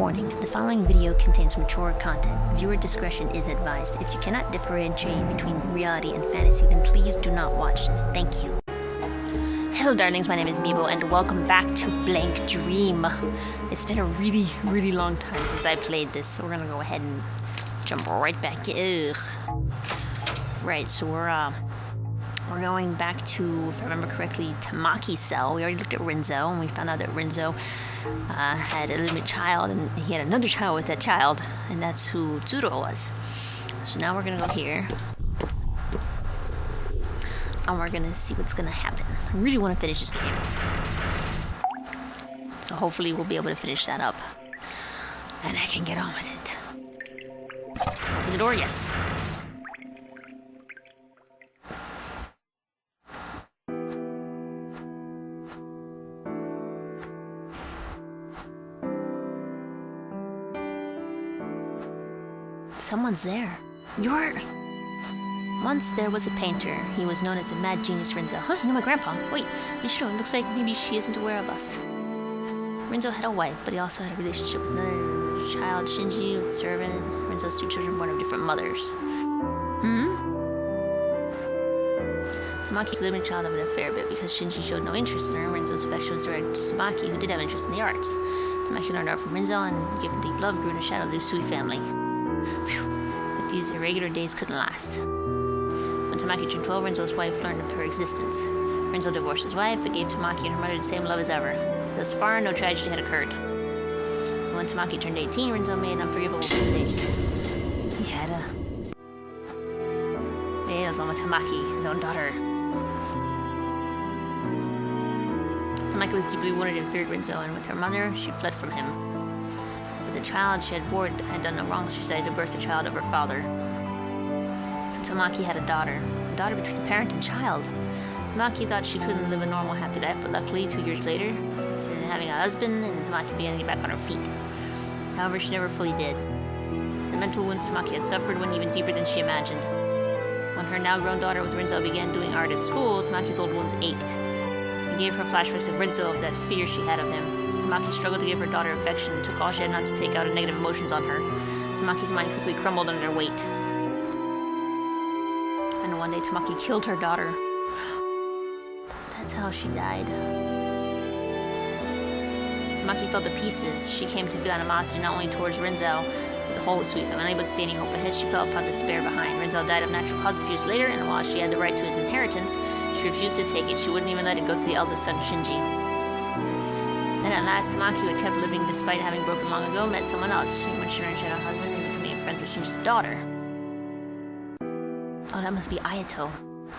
Warning, the following video contains mature content. Viewer discretion is advised. If you cannot differentiate between reality and fantasy, then please do not watch this. Thank you. Hello darlings, my name is MiBo and welcome back to Blank Dream. It's been a really long time since I played this, so we're gonna go ahead and jump right back in. Right, so we're going back to, if I remember correctly, Tamaki's cell. We already looked at Rinzo, and we found out that Rinzo had a little child, and he had another child with that child, and that's who Tsuro was. So now we're gonna go here, and we're gonna see what's gonna happen. I really want to finish this game, so hopefully we'll be able to finish that up, and I can get on with it. Open the door, yes. Someone's there. Once there was a painter. He was known as the mad genius Rinzo. Huh? You know my grandpa. Wait, Mishiro, it looks like maybe she isn't aware of us. Rinzo had a wife, but he also had a relationship with another child, Shinji, with a servant, and Rinzo's two children born of different mothers. Tamaki was the living child of an affair, but because Shinji showed no interest in her, Rinzo's affection was directed to Tamaki, who did have interest in the arts. Tamaki learned art from Rinzo and, given deep love, grew in the shadow of the Usui family. But these irregular days couldn't last. When Tamaki turned 12, Rinzo's wife learned of her existence. Rinzo divorced his wife, but gave Tamaki and her mother the same love as ever. Thus far, no tragedy had occurred. But when Tamaki turned 18, Rinzo made an unforgivable mistake. He had it was on with Tamaki, his own daughter. Tamaki was deeply wounded and feared Rinzo, and with her mother, she fled from him. But the child she had born had done no wrong, so she decided to birth the child of her father. So Tamaki had a daughter between parent and child. Tamaki thought she couldn't live a normal, happy life, but luckily, 2 years later, she started having a husband, and Tamaki began to get back on her feet. However, she never fully did. The mental wounds Tamaki had suffered went even deeper than she imagined. When her now-grown daughter with Rinzo began doing art at school, Tamaki's old wounds ached. It gave her flashbacks of Rinzo, of that fear she had of him. Tamaki struggled to give her daughter affection and took all she had not to take out negative emotions on her. Tamaki's mind quickly crumbled under their weight. And one day Tamaki killed her daughter. That's how she died. Tamaki fell to pieces. She came to feel animosity not only towards Rinzo, but the whole Usui family. Unable to see any hope ahead, she fell upon despair behind. Rinzo died of natural causes a few years later, and while she had the right to his inheritance, she refused to take it. She wouldn't even let it go to the eldest son, Shinji. Then at last, Tamaki, who had kept living despite having broken long ago, met someone else. When she learned she had a husband and becoming friends with Shinji's daughter. Oh, that must be Ayato.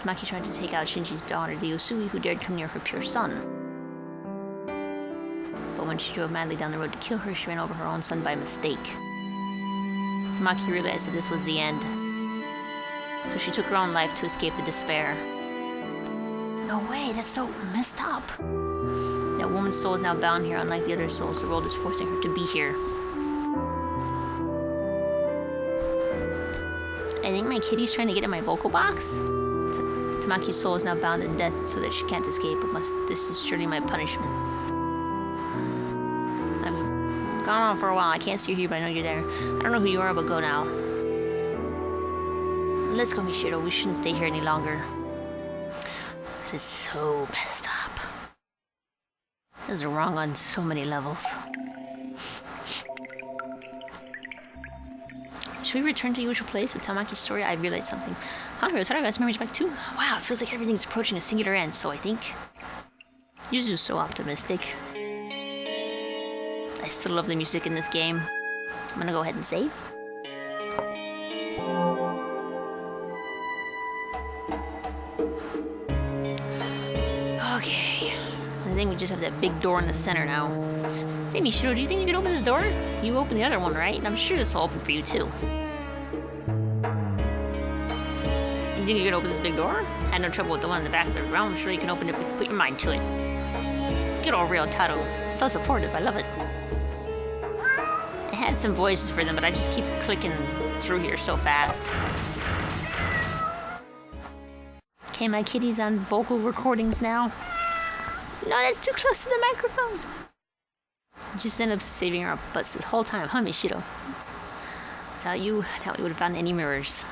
Tamaki tried to take out Shinji's daughter, the Usui, who dared come near her pure son. But when she drove madly down the road to kill her, she ran over her own son by mistake. Tamaki realized that this was the end. So she took her own life to escape the despair. No way, that's so messed up. That woman's soul is now bound here, unlike the other souls. The world is forcing her to be here. I think my kitty's trying to get in my vocal box. Tamaki's soul is now bound in death so that she can't escape, but this is surely my punishment. I've gone on for a while. I can't see you here, but I know you're there. I don't know who you are, but go now. Let's go, Mishiro. We shouldn't stay here any longer. That is so messed up. This is wrong on so many levels. Should we return to the usual place with Tamaki's story? I realized something. Tara got his memories back too. Wow, it feels like everything's approaching a singular end, so I think Yuzu's so optimistic. I still love the music in this game. I'm gonna go ahead and save. Okay. I think we just have that big door in the center now. Say, Mishiro, do you think you can open this door? You opened the other one, right? And I'm sure this will open for you too. You think you can open this big door? I had no trouble with the one in the back of the room. I'm sure you can open it if you put your mind to it. Good old real Taro. So supportive, I love it. I had some voices for them, but I just keep clicking through here so fast. Okay, my kitty's on vocal recordings now. No, that's too close to the microphone. just ended up saving our butts this whole time, huh, Mishiro? Without you, I doubt we would have found any mirrors.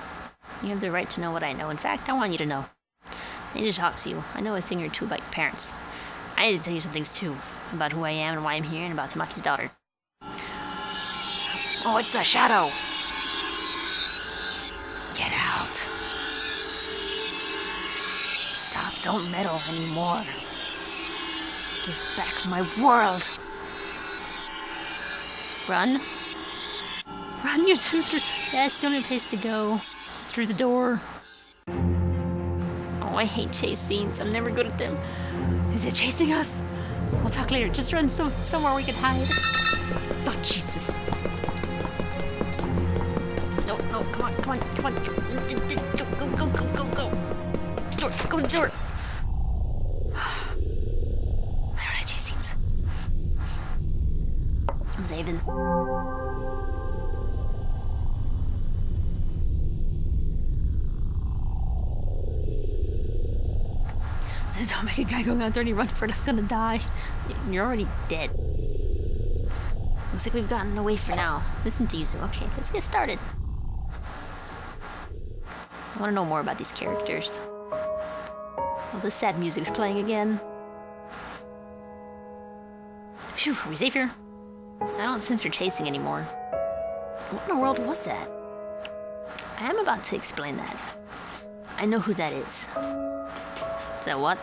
You have the right to know what I know. In fact, I want you to know. I need to talk to you. I know a thing or two about your parents. I need to tell you some things too. About who I am and why I'm here, and about Tamaki's daughter. Oh, it's a shadow! Get out. Stop, don't meddle anymore. Give back my world. Run. Run you two through. That's the only place to go. It's through the door. Oh, I hate chase scenes. I'm never good at them. Is it chasing us? We'll talk later. Just run somewhere we can hide. Oh, Jesus. No, come on. Go. Door, go to the door. I don't have chase scenes. I'm saving. Don't make a guy going on 30 run for it. I'm gonna die. You're already dead. Looks like we've gotten away for now. Listen to you, okay, let's get started. I want to know more about these characters. Oh, the sad music's playing again. Phew, are we safe here? I don't sense her chasing anymore. What in the world was that? I am about to explain that. I know who that is. Is that what?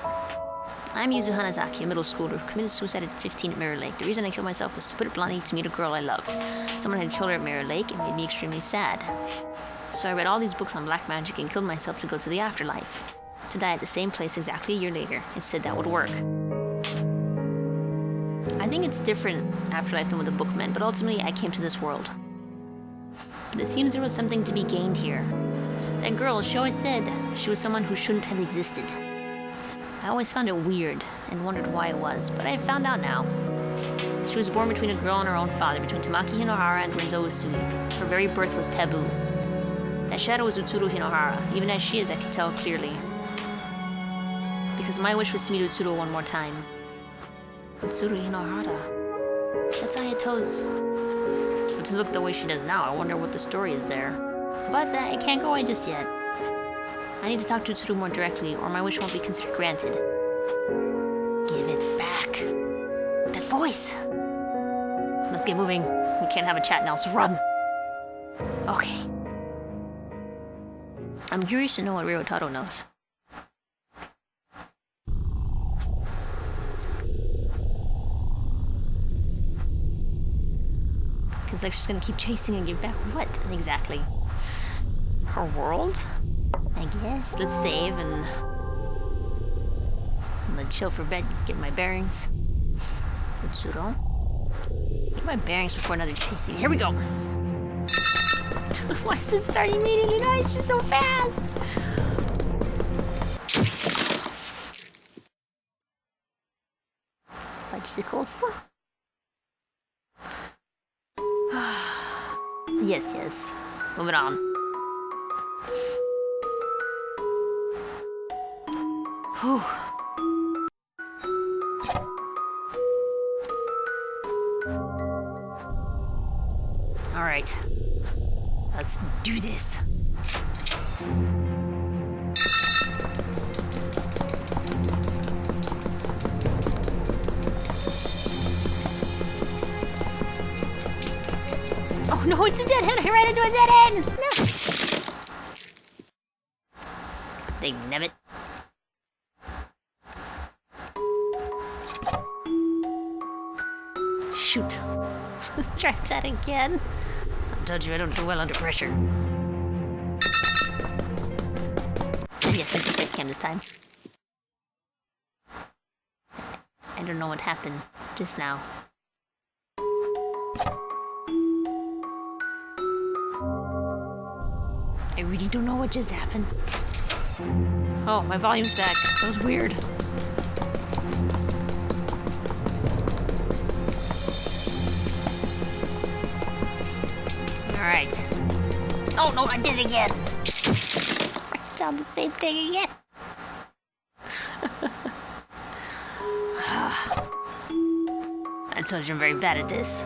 I'm Yuzu Hanazaki, a middle schooler who committed suicide at 15 at Mirror Lake. The reason I killed myself was, to put it bluntly, to meet a girl I loved. Someone had killed her at Mirror Lake and made me extremely sad. So I read all these books on black magic and killed myself to go to the afterlife. To die at the same place exactly a year later. It said that would work. I think it's different afterlife than what the book meant, but ultimately I came to this world. But it seems there was something to be gained here. That girl, she always said she was someone who shouldn't have existed. I always found it weird and wondered why it was, but I found out now. She was born between a girl and her own father, between Tamaki Hinohara and Renzo Usui. Her very birth was taboo. That shadow was Utsuru Hinohara, even as she is, I can tell clearly. Because my wish was to meet Utsuru one more time. Utsuru Hinohara. That's Ayato's. But to look the way she does now, I wonder what the story is there. But I can't go away just yet. I need to talk to Utsuru more directly, or my wish won't be considered granted. Give it back. That voice! Let's get moving. We can't have a chat now, so run! Okay. I'm curious to know what Ryotaro knows. Because like she's gonna keep chasing and give back what exactly? Her world? I guess. Let's save and I'm gonna chill for bed, get my bearings. Utsuro. Get my bearings before another chasing. Here we go. Why is this starting immediately? No, it's just so fast. Fudgesicles. Yes. Moving on. Whew. All right. Let's do this. Oh no, it's a dead end! I ran into a dead end! No! They nabbit. Shoot. Let's try that again. I told you I don't do well under pressure. Maybe I sent the face cam this time. I don't know what happened just now. I really don't know what just happened. Oh, my volume's back. That was weird. Alright. Oh no, I did it again! I done the same thing again! told you I'm very bad at this.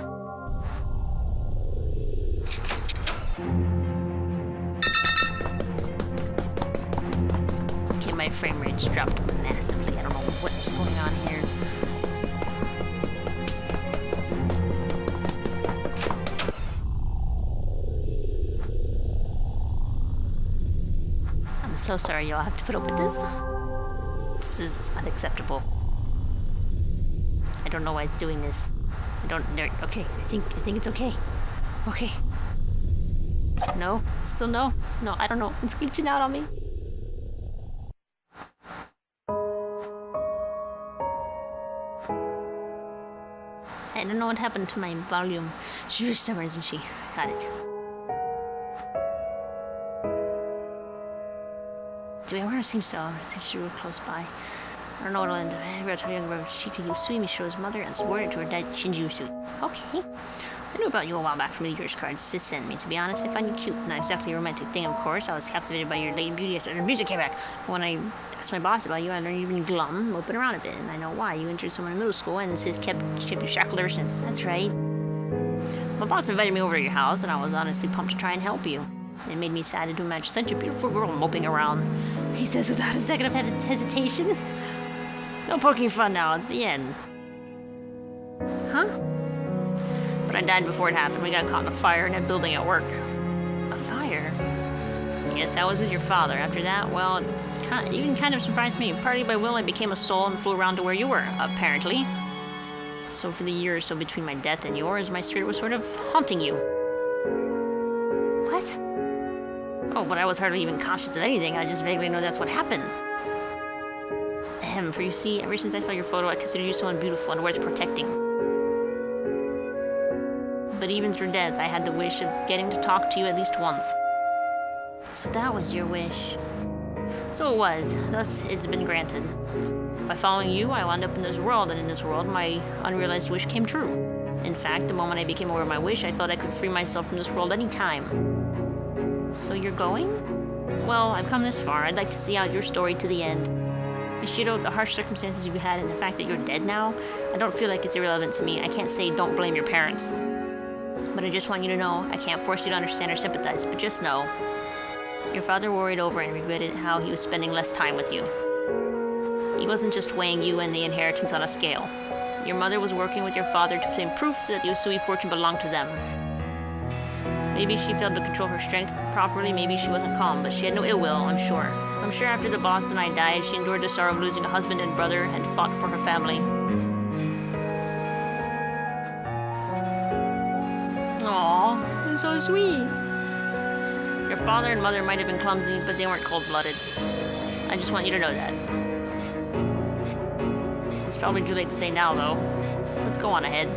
Okay, my frame rate's dropped massively. I don't know what's going on here. I'm so sorry you'll have to put up with this. This is unacceptable. I don't know why it's doing this. I don't. Okay, I think it's okay. Okay. No, still no. No, I don't know. It's glitching out on me. I don't know what happened to my volume. She's very stubborn, isn't she? Got it. Do we ever seem so? I think she was close by. I don't know what'll end. I read how young brother Shiki Yusui, Mishiro's mother, and swore it to her dad, Shinji Yusui. Okay. I knew about you a while back from the year's cards Sis sent me. To be honest, I find you cute. Not exactly a romantic thing, of course. I was captivated by your lady beauty as the music came back. When I asked my boss about you, I learned you've been glum, moping around a bit, and I know why. You injured someone in middle school, and Sis kept you shackled ever since. That's right. My boss invited me over to your house, and I was honestly pumped to try and help you. It made me sad to imagine such a beautiful girl moping around. He says without a second of hesitation. No poking fun now, it's the end. Huh? But I died before it happened. We got caught in a fire in that building at work. A fire? Yes, I was with your father. After that, well, it even kind of surprised me. Partly by will, I became a soul and flew around to where you were, apparently. So for the year or so between my death and yours, my spirit was sort of haunting you. What? Oh, but I was hardly even conscious of anything. I just vaguely know that's what happened. For you see, ever since I saw your photo, I considered you someone beautiful and worth protecting. But even through death, I had the wish of getting to talk to you at least once. So that was your wish. So it was. Thus, it's been granted. By following you, I wound up in this world, and in this world, my unrealized wish came true. In fact, the moment I became aware of my wish, I felt I could free myself from this world any time. So you're going? Well, I've come this far. I'd like to see out your story to the end. Mishiro, the harsh circumstances you had and the fact that you're dead now, I don't feel like it's irrelevant to me. I can't say don't blame your parents. But I just want you to know, I can't force you to understand or sympathize, but just know, your father worried over and regretted how he was spending less time with you. He wasn't just weighing you and the inheritance on a scale. Your mother was working with your father to obtain proof that the Usui fortune belonged to them. Maybe she failed to control her strength properly, maybe she wasn't calm, but she had no ill will, I'm sure. I'm sure after the boss and I died, she endured the sorrow of losing a husband and brother and fought for her family. Aww, that's so sweet. Your father and mother might have been clumsy, but they weren't cold-blooded. I just want you to know that. It's probably too late to say now, though. Let's go on ahead.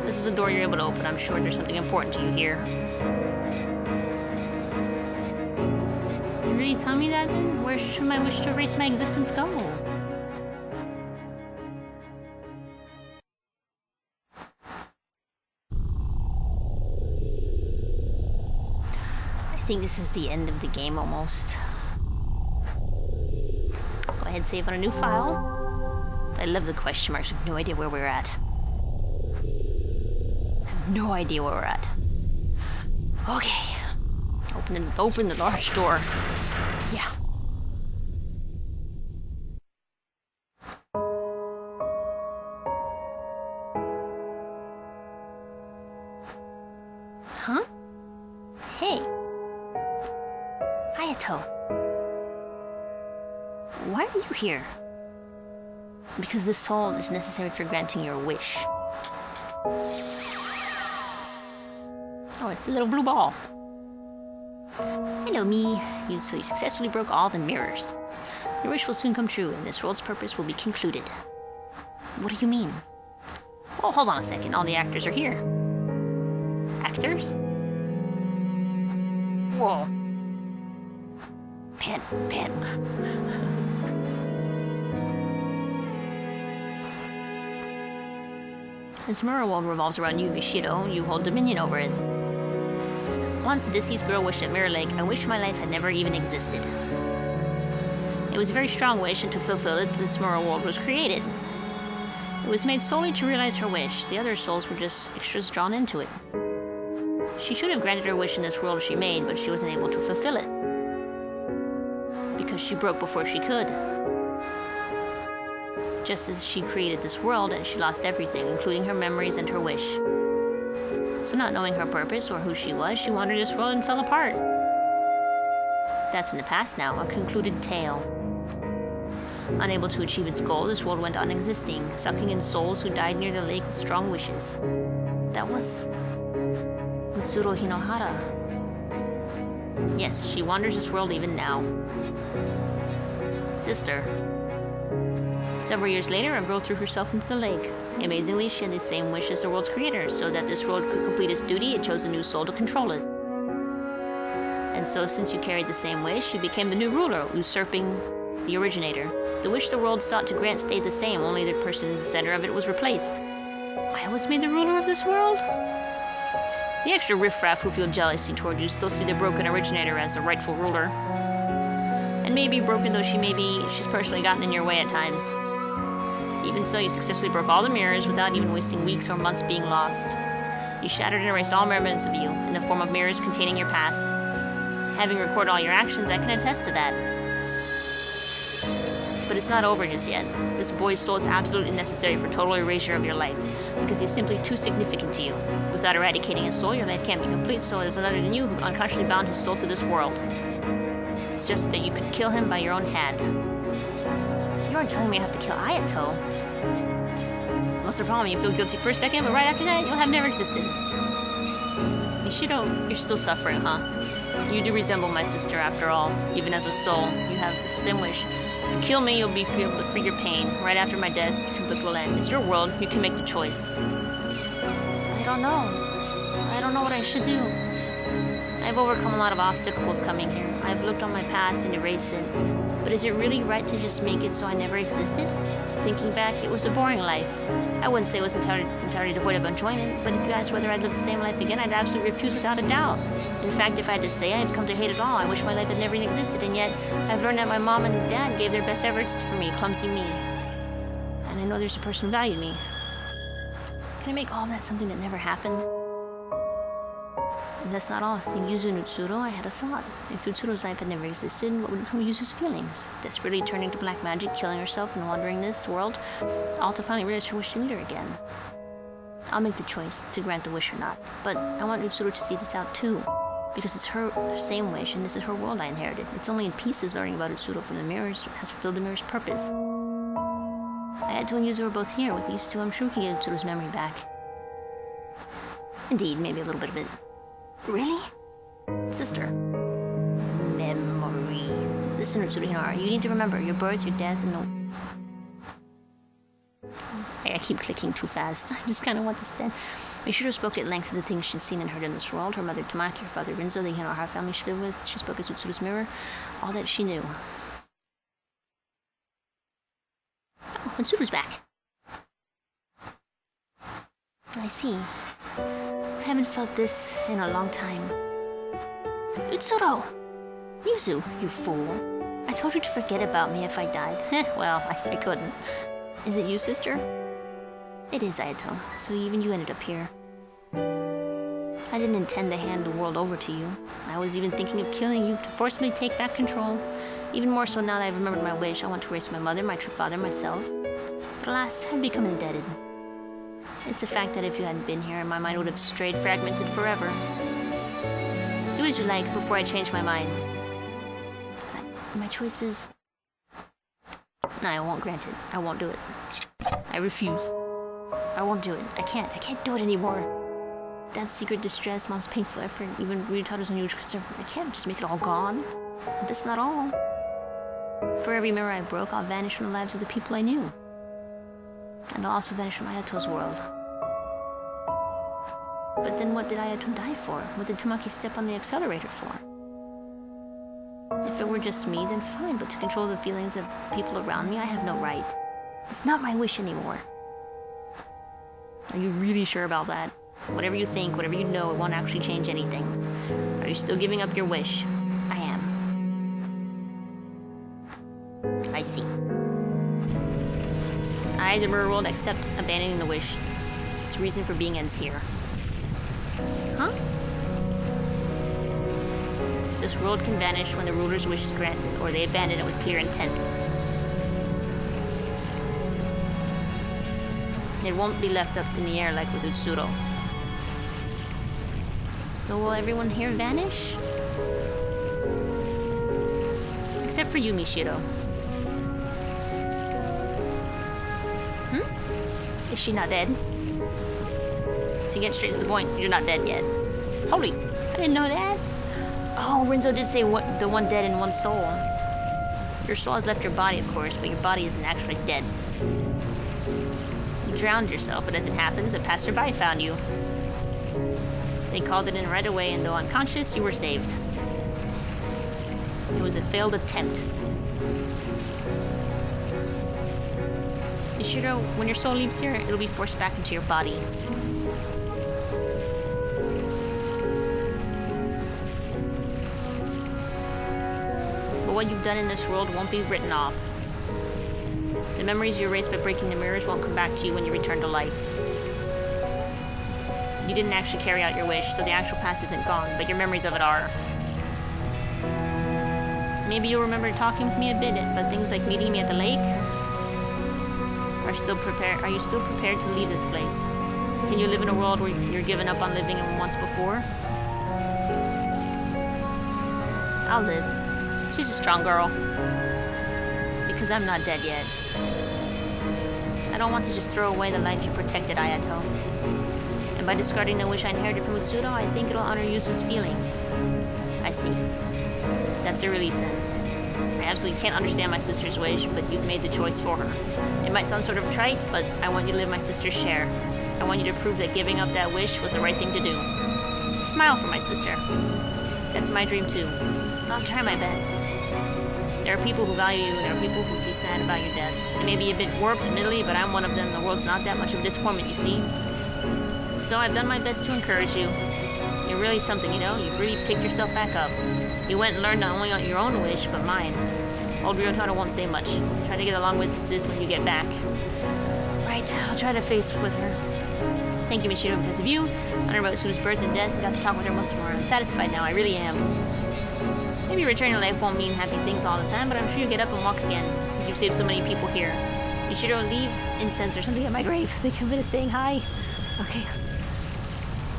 This is a door you're able to open. I'm sure there's something important to you here. You really tell me that, then? Where should my wish to erase my existence go? I think this is the end of the game, almost. Go ahead, save on a new file. I love the question marks. I have no idea where we're at. No idea where we're at. Okay. Open the large door. Yeah. Huh? Hey. Hayato. Why are you here? Because the soul is necessary for granting your wish. Oh, it's a little blue ball. Hello, me. You successfully broke all the mirrors. Your wish will soon come true, and this world's purpose will be concluded. What do you mean? Oh, hold on a second. All the actors are here. Actors? Whoa. Pan. This mirror world revolves around you, Mishiro. You hold dominion over it. Once a deceased girl wished at Mirror Lake, I wished my life had never even existed. It was a very strong wish, and to fulfill it, this mirror world was created. It was made solely to realize her wish. The other souls were just extras drawn into it. She should have granted her wish in this world she made, but she wasn't able to fulfill it. Because she broke before she could. Just as she created this world, and she lost everything, including her memories and her wish. So not knowing her purpose or who she was, she wandered this world and fell apart. That's in the past now, a concluded tale. Unable to achieve its goal, this world went on existing, sucking in souls who died near the lake with strong wishes. That was Mitsuru Hinohara. Yes, she wanders this world even now. Sister. Several years later, a girl threw herself into the lake. Amazingly, she had the same wish as the world's creator, so that this world could complete its duty, it chose a new soul to control it. And so, since you carried the same wish, you became the new ruler, usurping the originator. The wish the world sought to grant stayed the same, only the person in the center of it was replaced. I was made the ruler of this world? The extra riffraff who feel jealousy toward you still see the broken originator as the rightful ruler. And maybe broken though she may be, she's personally gotten in your way at times. Even so, you successfully broke all the mirrors without even wasting weeks or months being lost. You shattered and erased all remnants of you in the form of mirrors containing your past. Having recorded all your actions, I can attest to that. But it's not over just yet. This boy's soul is absolutely necessary for total erasure of your life, because he's simply too significant to you. Without eradicating his soul, your life can't be complete, so there's another than you who unconsciously bound his soul to this world. It's just that you could kill him by your own hand. You aren't telling me I have to kill Ayato. What's the problem? You feel guilty for a second, but right after that, you'll have never existed. Mishiro, you're still suffering, huh? You do resemble my sister after all. Even as a soul, you have the same wish. If you kill me, you'll be able to free your pain. Right after my death, the conflict will end. It's your world. You can make the choice. I don't know. I don't know what I should do. I've overcome a lot of obstacles coming here. I've looked on my past and erased it. But is it really right to just make it so I never existed? Thinking back, it was a boring life. I wouldn't say it was entirely devoid of enjoyment, but if you asked whether I'd live the same life again, I'd absolutely refuse without a doubt. In fact, if I had to say, I've come to hate it all. I wish my life had never even existed, and yet I've learned that my mom and dad gave their best efforts for me, clumsy me. And I know there's a person who valued me. Can I make all of that something that never happened? And that's not all. Seeing Yuzu and Utsuro, I had a thought. If Utsuro's life had never existed, what would become of Yuzu's feelings? Desperately turning to black magic, killing herself, and wandering this world, all to finally realize her wish to meet her again. I'll make the choice to grant the wish or not, but I want Utsuro to see this out too. Because it's her same wish, and this is her world I inherited. It's only in pieces learning about Utsuro from the mirrors has fulfilled the mirror's purpose. Ayato and Yuzu are both here. With these two, I'm sure we can get Utsuro's memory back. Indeed, maybe a little bit of it. Really? Sister. Memory. Listen, Utsuro Hinohara, you need to remember your birth, your death, and no... I keep clicking too fast. I just kind of want this dead. Mishiro spoke at length of the things she'd seen and heard in this world. Her mother Tamaki, her father Rinzo, the Hinohara family she lived with. She spoke as Utsuro's mirror. All that she knew. Oh, Utsuro's back. I see. I haven't felt this in a long time. Utsuro! Yuzu, you fool. I told you to forget about me if I died. Well, I couldn't. Is it you, sister? It is, Ayato. So even you ended up here. I didn't intend to hand the world over to you. I was even thinking of killing you to forcibly take back control. Even more so now that I've remembered my wish, I want to raise my mother, my true father, myself. But alas, I've become indebted. It's a fact that if you hadn't been here, my mind would have strayed fragmented forever. Do as you like before I change my mind. My choice is... No, I won't grant it. I won't do it. I refuse. I won't do it. I can't do it anymore. Dad's secret distress, Mom's painful effort, even Ryutaro's unusual concern for me. I can't just make it all gone. But that's not all. For every mirror I broke, I'll vanish from the lives of the people I knew. And I'll also vanish from Ayato's world. But then what did Ayato die for? What did Tamaki step on the accelerator for? If it were just me, then fine, but to control the feelings of people around me, I have no right. It's not my wish anymore. Are you really sure about that? Whatever you think, whatever you know, it won't actually change anything. Are you still giving up your wish? I am. I see. I, the mirror world, accept abandoning the wish. Its reason for being ends here. Huh? This world can vanish when the ruler's wish is granted, or they abandon it with clear intent. It won't be left up in the air like with Utsuro. So will everyone here vanish? Except for you, Mishiro. Is she not dead? To get straight to the point, you're not dead yet. Holy, I didn't know that. Oh, Rinzo did say the one dead in one soul. Your soul has left your body, of course, but your body isn't actually dead. You drowned yourself, but as it happens, a passerby found you. They called it in right away, and though unconscious, you were saved. It was a failed attempt. Mishiro, when your soul leaves here, it'll be forced back into your body. But what you've done in this world won't be written off. The memories you erased by breaking the mirrors won't come back to you when you return to life. You didn't actually carry out your wish, so the actual past isn't gone, but your memories of it are. Maybe you'll remember talking with me a bit, but things like meeting me at the lake are you still prepared to leave this place? Can you live in a world where you're given up on living in once before? I'll live. She's a strong girl. Because I'm not dead yet. I don't want to just throw away the life you protected, Ayato. And by discarding the wish I inherited from Utsuro, I think it'll honor Yusu's feelings. I see. That's a relief then. I absolutely can't understand my sister's wish, but you've made the choice for her. It might sound sort of trite, but I want you to live my sister's share. I want you to prove that giving up that wish was the right thing to do. Smile for my sister. That's my dream too. I'll try my best. There are people who value you, and there are people who will be sad about your death. It may be a bit warped, admittedly, but I'm one of them. The world's not that much of a disappointment, you see. So I've done my best to encourage you. You're really something, you know? You've really picked yourself back up. You went and learned not only your own wish, but mine. Old Ryotaro won't say much. Try to get along with sis when you get back. Right, I'll try to face with her. Thank you, Mishiro, because of you. I learned about Utsuro's birth and death and got to talk with her once more. I'm satisfied now, I really am. Maybe returning to life won't mean happy things all the time, but I'm sure you'll get up and walk again, since you've saved so many people here. Mishiro, leave incense or something at my grave. Think of it as saying hi. Okay.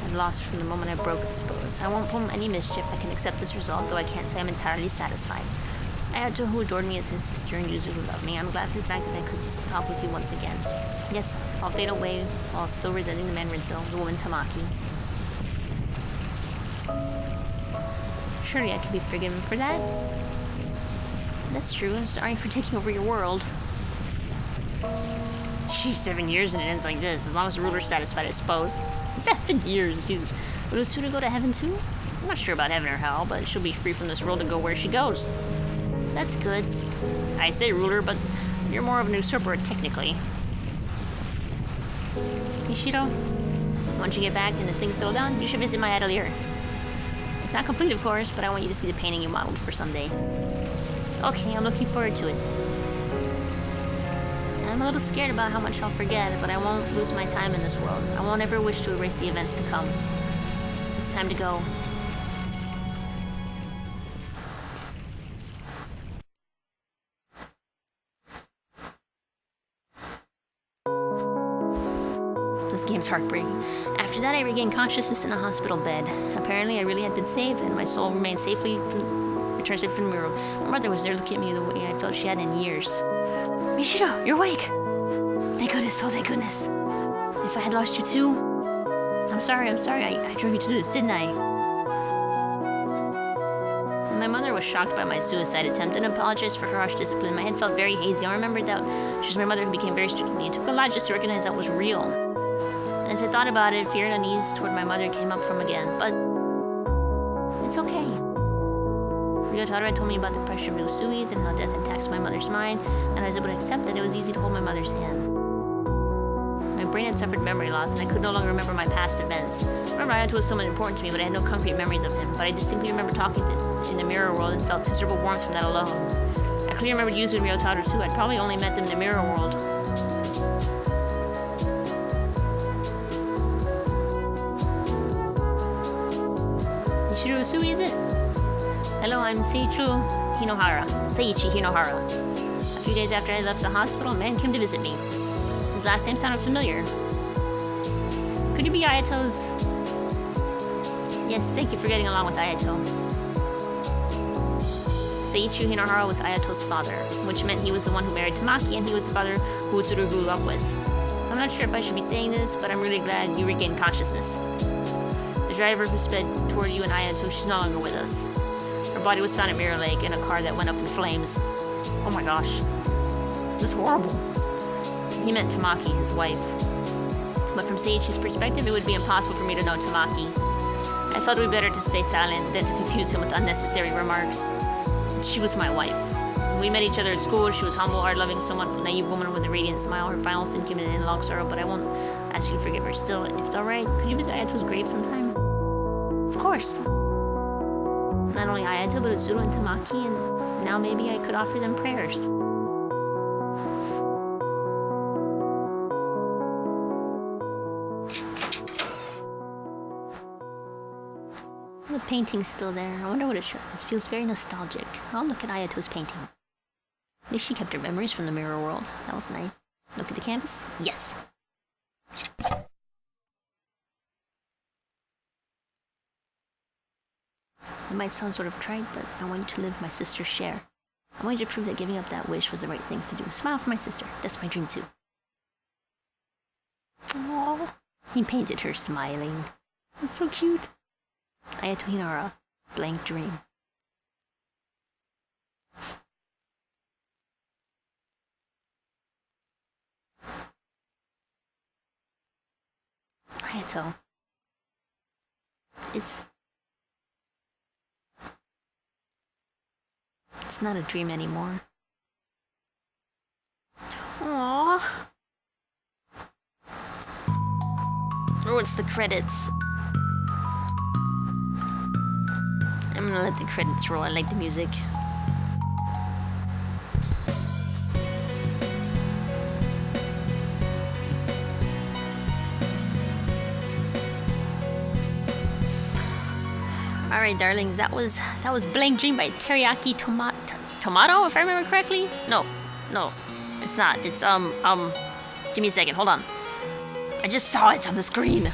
I'm lost from the moment I broke, I suppose. I won't pull any mischief. I can accept this result, though I can't say I'm entirely satisfied. Ayato, who adored me as his sister, and Yuzu, who loved me. I'm glad for the fact that I could talk with you once again. Yes, I'll fade away while still resenting the man Rinzo, the woman Tamaki. Surely I can be forgiven for that. That's true. Sorry for taking over your world. Sheesh, 7 years and it ends like this. As long as the ruler's satisfied, I suppose. 7 years, Jesus. Will Utsuro go to heaven too? I'm not sure about heaven or hell, but she'll be free from this world and go where she goes. That's good. I say ruler, but you're more of an usurper technically. Mishiro, once you get back and the things settle down, you should visit my atelier. It's not complete, of course, but I want you to see the painting you modeled for someday. Okay, I'm looking forward to it. I'm a little scared about how much I'll forget, but I won't lose my time in this world. I won't ever wish to erase the events to come. It's time to go. This game's heartbreaking. After that, I regained consciousness in a hospital bed. Apparently, I really had been saved, and my soul returned safely from the mirror. My mother was there looking at me the way I felt she had in years. Mishiro, you're awake! Thank goodness, oh thank goodness. If I had lost you too... I'm sorry, I drove you to do this, didn't I? My mother was shocked by my suicide attempt and apologized for her harsh discipline. My head felt very hazy. I remembered that she was my mother who became very strict with me. It took a lot just to recognize that was real. And as I thought about it, fear and unease toward my mother came up from again. But it's okay. Ryotaro had told me about the pressure of Usui's and how death had taxed my mother's mind, and I was able to accept that it was easy to hold my mother's hand. My brain had suffered memory loss, and I could no longer remember my past events. Remember, Ayato was so important to me, but I had no concrete memories of him. But I distinctly remember talking in the mirror world and felt considerable warmth from that alone. I clearly remembered Yuzu and Ryotaro too. I'd probably only met them in the mirror world. Mishiro Usui, is it? Hello, I'm Seiichi Hinohara. A few days after I left the hospital, a man came to visit me. His last name sounded familiar. Could you be Ayato's? Yes, thank you for getting along with Ayato. Seiichi Hinohara was Ayato's father, which meant he was the one who married Tamaki and he was the father who Utsuru grew up with. I'm not sure if I should be saying this, but I'm really glad you regained consciousness. The driver who sped toward you and Ayato, she's no longer with us. Her body was found at Mirror Lake in a car that went up in flames. Oh my gosh. This is horrible. He meant Tamaki, his wife. But from Seiichi's perspective, it would be impossible for me to know Tamaki. I felt it would be better to stay silent than to confuse him with unnecessary remarks. She was my wife. When we met each other at school, she was humble, hard-loving, somewhat naive woman with a radiant smile. Her final sin came in long sorrow, but I won't ask you to forgive her. Still, if it's alright, could you visit Ayato's grave sometime? Of course. Not only Ayato, but Utsuru and Tamaki, and now maybe I could offer them prayers. The painting's still there. I wonder what it shows. It feels very nostalgic. I'll look at Ayato's painting. At least she kept her memories from the mirror world. That was nice. Look at the canvas? Yes. It might sound sort of trite, but I want you to live my sister's share. I want you to prove that giving up that wish was the right thing to do. Smile for my sister. That's my dream too. Aww. He painted her smiling. It's so cute. Ayato Hinara, blank dream. Ayato. It's not a dream anymore. Aww. Oh, it's the credits. I'm gonna let the credits roll. I like the music. Alright, darlings, that was Blank Dream by Teriyaki Tomato, if I remember correctly? No, it's not. It's give me a second, hold on. I just saw it on the screen.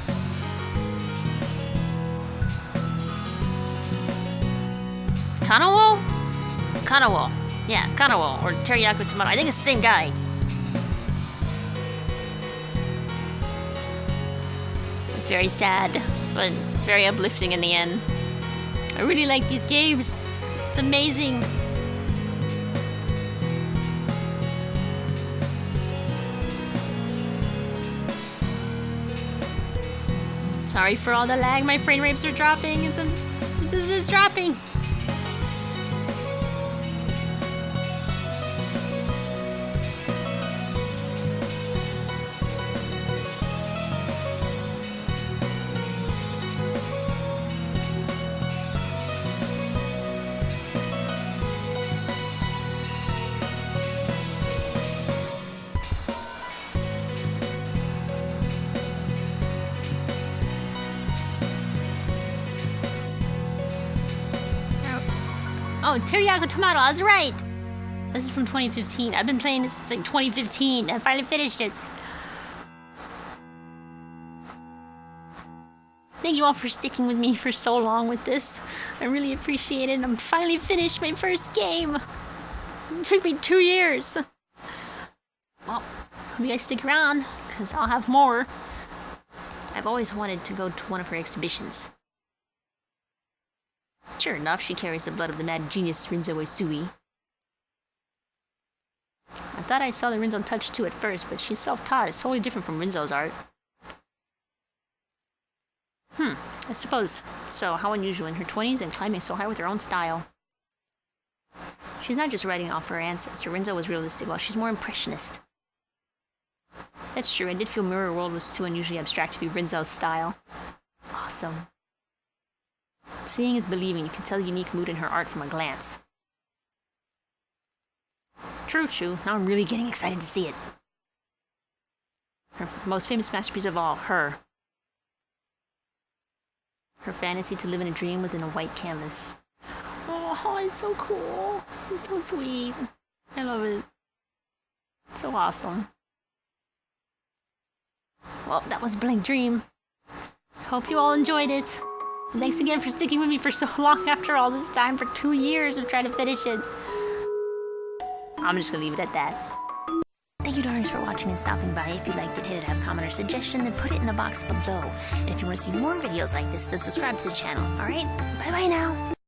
Kanawo? Yeah, Kanawo, or Teriyaki Tomato. I think it's the same guy. It's very sad, but very uplifting in the end. I really like these games. It's amazing. Sorry for all the lag. My frame rates are dropping. This is dropping. Oh, Teriyaki Tomato, I was right! This is from 2015. I've been playing this since like 2015. I finally finished it. Thank you all for sticking with me for so long with this. I really appreciate it. I'm finally finished my first game. It took me 2 years. Well, hope you guys stick around, because I'll have more. I've always wanted to go to one of her exhibitions. Sure enough, she carries the blood of the mad genius Rinzo Usui. I thought I saw the Rinzo touch too at first, but she's self-taught. It's totally different from Rinzo's art. I suppose. So, how unusual, in her 20s and climbing so high with her own style. She's not just writing off her ancestor. Rinzo was realistic, while she's more impressionist. That's true, I did feel Mirror World was too unusually abstract to be Rinzo's style. Awesome. Seeing is believing. You can tell the unique mood in her art from a glance. True. Now I'm really getting excited to see it. Her most famous masterpiece of all, her. Her fantasy to live in a dream within a white canvas. Oh, it's so cool. It's so sweet. I love it. It's so awesome. Well, that was Blank Dream. Hope you all enjoyed it. And thanks again for sticking with me for so long after all this time, for 2 years of trying to finish it. I'm just gonna leave it at that. Thank you, darlings, for watching and stopping by. If you liked it, hit it up, comment, or suggestion, then put it in the box below. And if you want to see more videos like this, then subscribe to the channel. Alright? Bye-bye now.